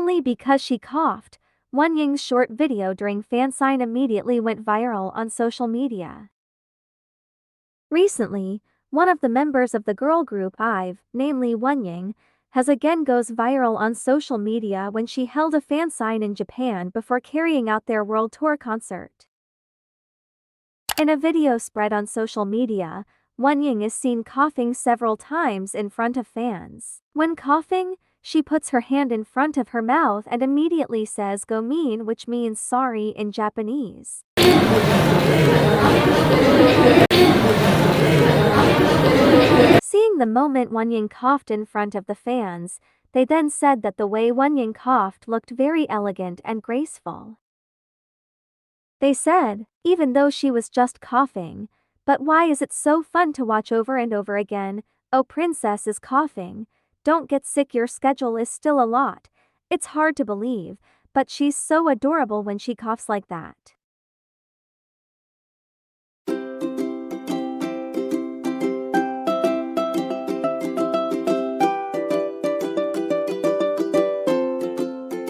Only because she coughed, Wonyoung's short video during fan sign immediately went viral on social media. Recently, one of the members of the girl group IVE, namely Wonyoung, has again goes viral on social media when she held a fan sign in Japan before carrying out their world tour concert. In a video spread on social media, Wonyoung is seen coughing several times in front of fans. When coughing, she puts her hand in front of her mouth and immediately says "go mean," which means sorry in Japanese. Seeing the moment Wonyoung coughed in front of the fans, they then said that the way Wonyoung coughed looked very elegant and graceful. They said, even though she was just coughing, but why is it so fun to watch over and over again? Oh, princess is coughing. Don't get sick, your schedule is still a lot. It's hard to believe, but she's so adorable when she coughs like that.